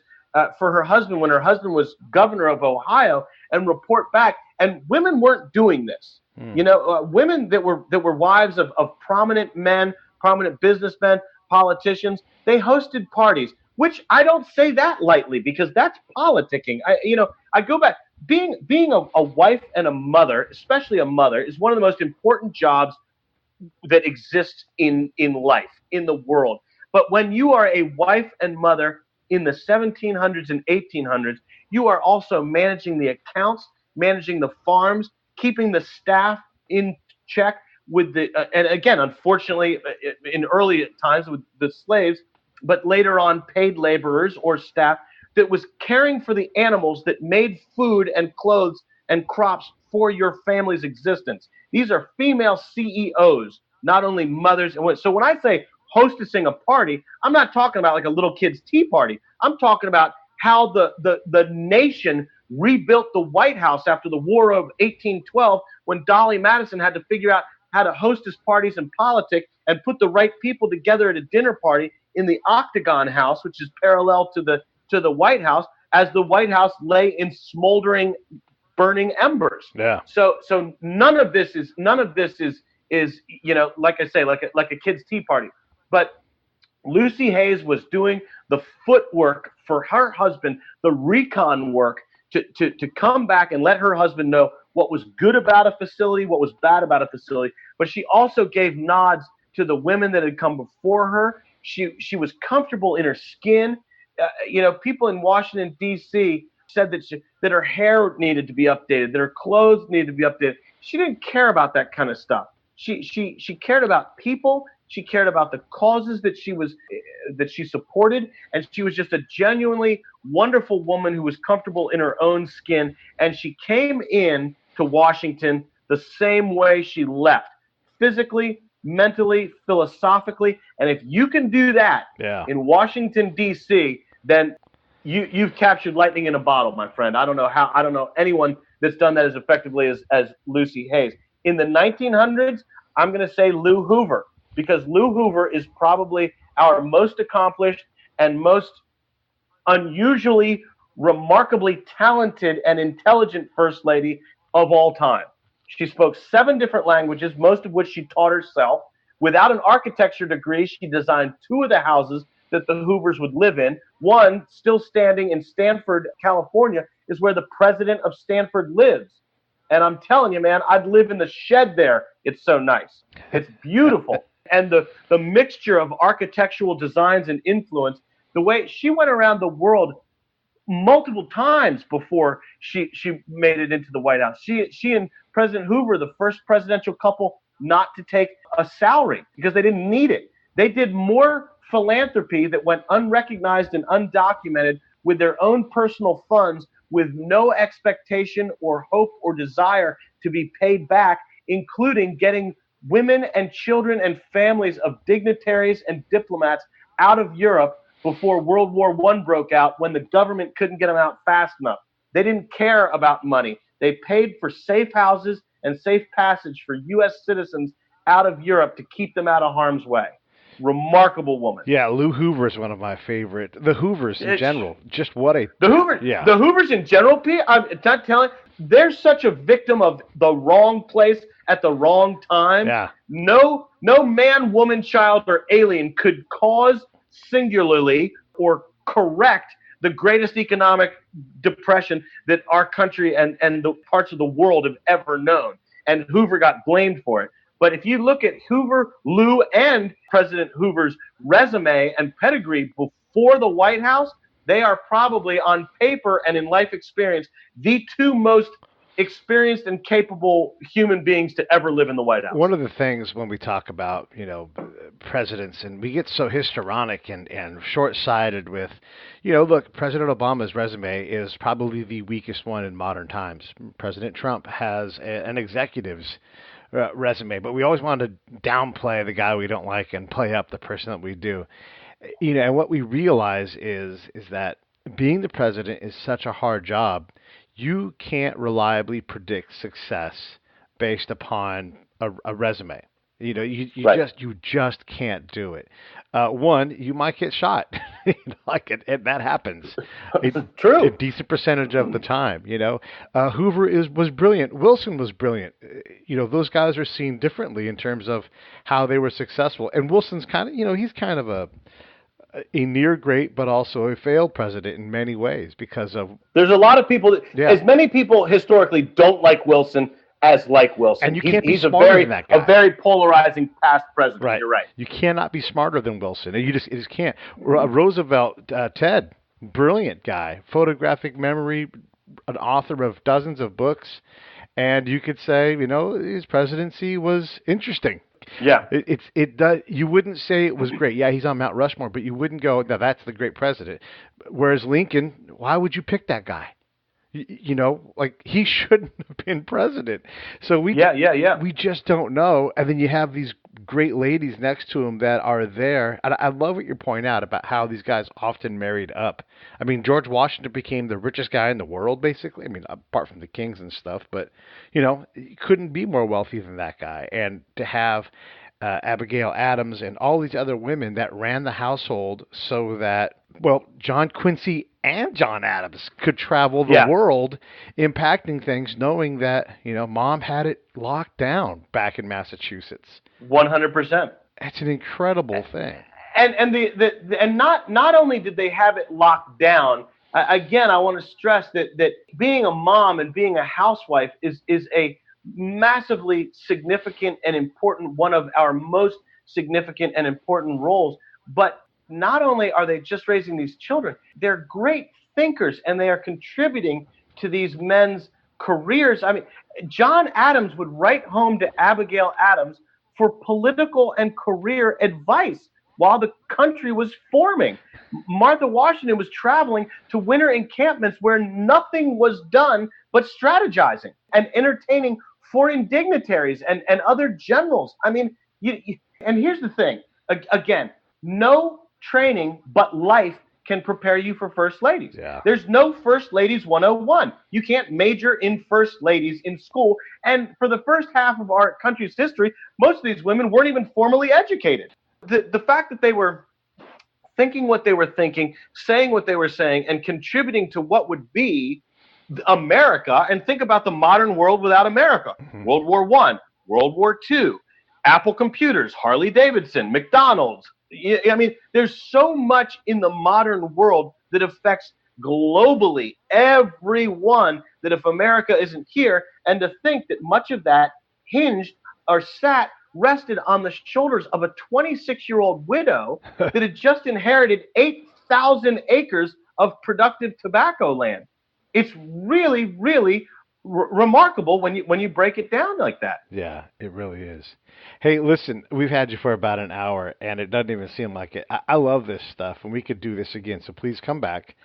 for her husband when her husband was governor of Ohio, and report back. And women weren't doing this. You know, women that were wives of prominent men, prominent businessmen, politicians, they hosted parties, which I don't say that lightly because that's politicking. I go back. Being a wife and a mother, especially a mother, is one of the most important jobs that exists in life, in the world. But when you are a wife and mother in the 1700s and 1800s, you are also managing the accounts, managing the farms, keeping the staff in check with and again, unfortunately, in early times with the slaves, but later on paid laborers or staff that was caring for the animals that made food and clothes and crops for your family's existence. These are female CEOs, not only mothers. So when I say hostessing a party, I'm not talking about like a little kid's tea party. I'm talking about how the nation rebuilt the White House after the War of 1812, when Dolly Madison had to figure out how to hostess parties and politics and put the right people together at a dinner party in the Octagon House, which is parallel to the White House, as the White House lay in smoldering, burning embers. Yeah. So none of this is like I say, like a kid's tea party. But Lucy Hayes was doing the footwork for her husband, the recon work to come back and let her husband know what was good about a facility, what was bad about a facility. But she also gave nods to the women that had come before her. She was comfortable in her skin. People in Washington, D.C. said that her hair needed to be updated, that her clothes needed to be updated. She didn't care about that kind of stuff. She cared about people. She cared about the causes that she supported, and she was just a genuinely wonderful woman who was comfortable in her own skin. And she came in to Washington the same way she left, physically, mentally, philosophically. And if you can do that in Washington, D.C., then you've captured lightning in a bottle, my friend. I don't know anyone that's done that as effectively as Lucy Hayes. In the 1900s, I'm going to say Lou Hoover, because Lou Hoover is probably our most accomplished and most unusually, remarkably talented and intelligent first lady of all time. She spoke 7 different languages, most of which she taught herself. Without an architecture degree, she designed 2 of the houses that the Hoovers would live in. One, still standing in Stanford, California, is where the president of Stanford lives. And I'm telling you, man, I'd live in the shed there. It's so nice. It's beautiful. And the mixture of architectural designs and influence, the way she went around the world multiple times before she made it into the White House. She and President Hoover, the first presidential couple not to take a salary because they didn't need it. They did more philanthropy that went unrecognized and undocumented with their own personal funds, with no expectation or hope or desire to be paid back, including getting women and children and families of dignitaries and diplomats out of Europe before World War I broke out, when the government couldn't get them out fast enough. They didn't care about money. They paid for safe houses and safe passage for U.S. citizens out of Europe to keep them out of harm's way. Remarkable woman. Yeah, Lou Hoover is one of my favorite. The Hoovers in general. Just what a... The Hoovers in general, Pete, I'm not telling... They're such a victim of the wrong place at the wrong time. Yeah. No man, woman, child, or alien could cause singularly or correct the greatest economic depression that our country and the parts of the world have ever known. And Hoover got blamed for it. But if you look at Hoover, Lou, and President Hoover's resume and pedigree before the White House, they are probably on paper and in life experience the two most experienced and capable human beings to ever live in the White House. One of the things when we talk about, presidents, and we get so histrionic and short-sighted with, look, President Obama's resume is probably the weakest one in modern times. President Trump has an executive's resume, but we always want to downplay the guy we don't like and play up the person that we do. And what we realize is that being the president is such a hard job. You can't reliably predict success based upon a resume. You just can't do it. One, you might get shot. That happens. True. A decent percentage of the time. Hoover was brilliant. Wilson was brilliant. Those guys are seen differently in terms of how they were successful. And Wilson's kind of, he's kind of a near great, but also a failed president in many ways because of. There's a lot of people. As many people historically don't like Wilson as like Wilson. And you can't be he's smarter than that guy. A very polarizing past president. Right. You're right. You cannot be smarter than Wilson. You just can't. Roosevelt, Ted, brilliant guy, photographic memory, an author of dozens of books, and you could say, his presidency was interesting. Yeah. It does. You wouldn't say it was great. Yeah, he's on Mount Rushmore, but you wouldn't go, no, that's the great president. Whereas Lincoln, why would you pick that guy? He shouldn't have been president. So we just don't know. And then you have these great ladies next to him that are there. And I love what you point out about how these guys often married up. I mean, George Washington became the richest guy in the world, basically. I mean, apart from the kings and stuff, but he couldn't be more wealthy than that guy. And to have Abigail Adams and all these other women that ran the household so that, John Quincy and John Adams could travel the world impacting things, knowing that, mom had it locked down back in Massachusetts. 100%. It's an incredible thing. And not only did they have it locked down, again, I want to stress that being a mom and being a housewife is a massively significant and important, one of our most significant and important roles. But not only are they just raising these children, they're great thinkers and they are contributing to these men's careers. I mean, John Adams would write home to Abigail Adams for political and career advice while the country was forming. Martha Washington was traveling to winter encampments where nothing was done but strategizing and entertaining foreign dignitaries and other generals. I mean, and here's the thing. Again, no training but life can prepare you for first ladies. Yeah. There's no first ladies 101. You can't major in first ladies in school. And for the first half of our country's history, most of these women weren't even formally educated. The fact that they were thinking what they were thinking, saying what they were saying, and contributing to what would be America, and think about the modern world without America. Mm-hmm. World War I, World War II, Apple computers, Harley Davidson, McDonald's. I mean, there's so much in the modern world that affects globally everyone, that if America isn't here, and to think that much of that hinged or rested on the shoulders of a 26-year-old widow that had just inherited 8,000 acres of productive tobacco land. It's really, really remarkable when you break it down like that. Yeah, it really is. Hey, listen, we've had you for about an hour, and it doesn't even seem like it. I love this stuff, and we could do this again, so please come back.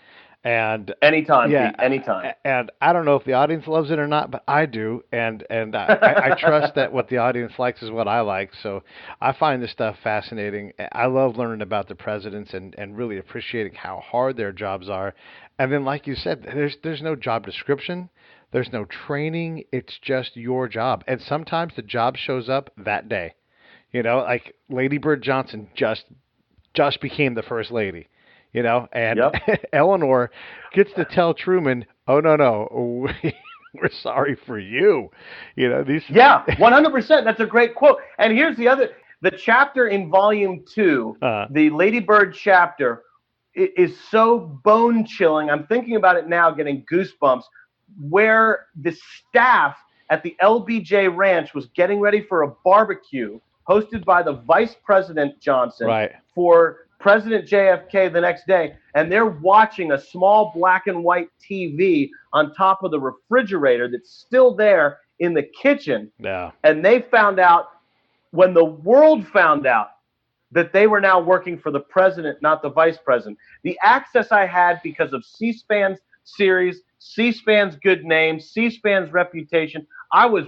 And anytime, Pete, anytime. And I don't know if the audience loves it or not, but I do, and I trust that what the audience likes is what I like. So I find this stuff fascinating. I love learning about the presidents and really appreciating how hard their jobs are. And then, like you said, there's no job description, there's no training. It's just your job, and sometimes the job shows up that day. Like Lady Bird Johnson just became the first lady. And Eleanor gets to tell Truman, "Oh no, we're sorry for you." 100%. That's a great quote. And here's the chapter in Volume 2, the Lady Bird chapter, is so bone chilling. I'm thinking about it now, getting goosebumps, where the staff at the LBJ Ranch was getting ready for a barbecue hosted by the Vice President Johnson for President JFK the next day, and they're watching a small black and white TV on top of the refrigerator that's still there in the kitchen. Yeah. And they found out, when the world found out, that they were now working for the president, not the vice president. The access I had because of C-SPAN's series, C-SPAN's good name, C-SPAN's reputation, I was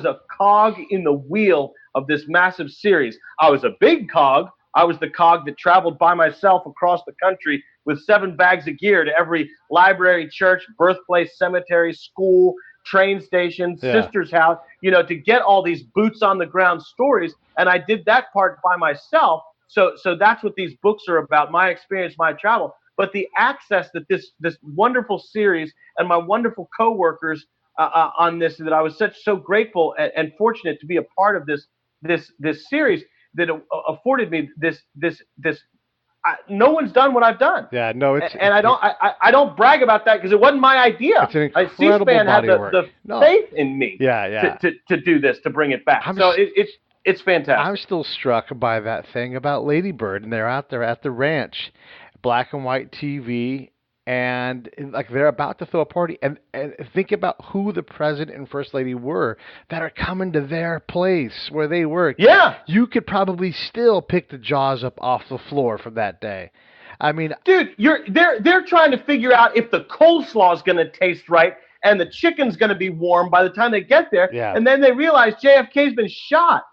a cog in the wheel of this massive series. I was a big cog. I was the cog that traveled by myself across the country with 7 bags of gear to every library, church, birthplace, cemetery, school, train station, sister's house, to get all these boots on the ground stories. And I did that part by myself. So that's what these books are about, my experience, my travel. But the access that this wonderful series and my wonderful coworkers on this, that I was so grateful and fortunate to be a part of this series, that afforded me this. No one's done what I've done. Yeah, no, it's and I don't brag about that because it wasn't my idea. It's an incredible C-SPAN body had of work. the faith in me. Yeah. To do this, to bring it back. It's fantastic. I'm still struck by that thing about Lady Bird, and they're out there at the ranch, black and white TV. And like they're about to throw a party, and think about who the president and first lady were that are coming to their place where they work. Yeah, you could probably still pick the jaws up off the floor from that day. I mean, dude, they're trying to figure out if the coleslaw is going to taste right and the chicken's going to be warm by the time they get there. Yeah. And then they realize JFK's been shot.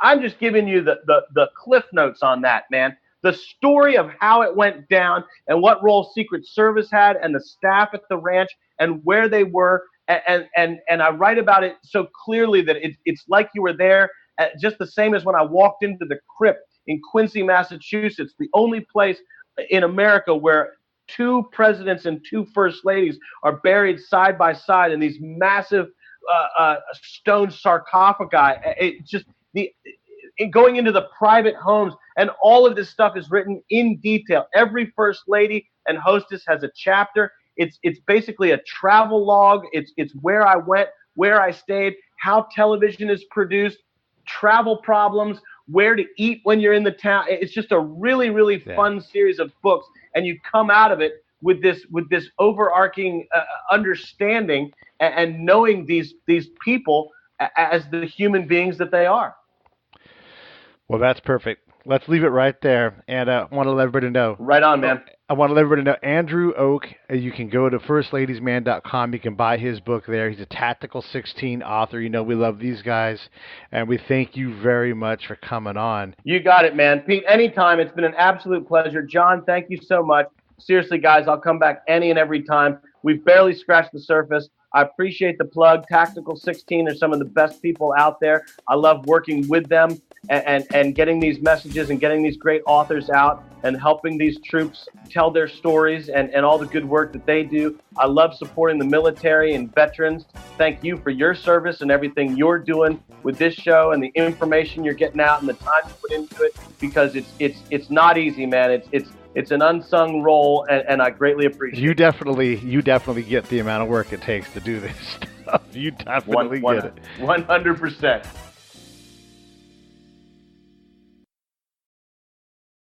I'm just giving you the cliff notes on that, man. The story of how it went down and what role Secret Service had and the staff at the ranch and where they were. And I write about it so clearly that it's like you were there, just the same as when I walked into the crypt in Quincy, Massachusetts, the only place in America where 2 presidents and 2 first ladies are buried side by side in these massive stone sarcophagi. Going into the private homes, and all of this stuff is written in detail. Every first lady and hostess has a chapter. It's basically a travel log. It's where I went, where I stayed, how television is produced, travel problems, where to eat when you're in the town. It's just a really, really fun series of books, and you come out of it with this overarching understanding and knowing these people as the human beings that they are. Well, that's perfect. Let's leave it right there. And I want to let everybody know. Right on, man. I want to let everybody know Andrew Och. You can go to firstladiesman.com. You can buy his book there. He's a Tactical 16 author. We love these guys. And we thank you very much for coming on. You got it, man. Pete, anytime. It's been an absolute pleasure. John, thank you so much. Seriously, guys, I'll come back any and every time. We've barely scratched the surface. I appreciate the plug. Tactical 16 are some of the best people out there. I love working with them and getting these messages and getting these great authors out and helping these troops tell their stories and all the good work that they do. I love supporting the military and veterans. Thank you for your service and everything you're doing with this show and the information you're getting out and the time you put into it, because it's not easy, man. It's an unsung role, and I greatly appreciate it. You definitely get the amount of work it takes to do this stuff. You definitely get it. 100%.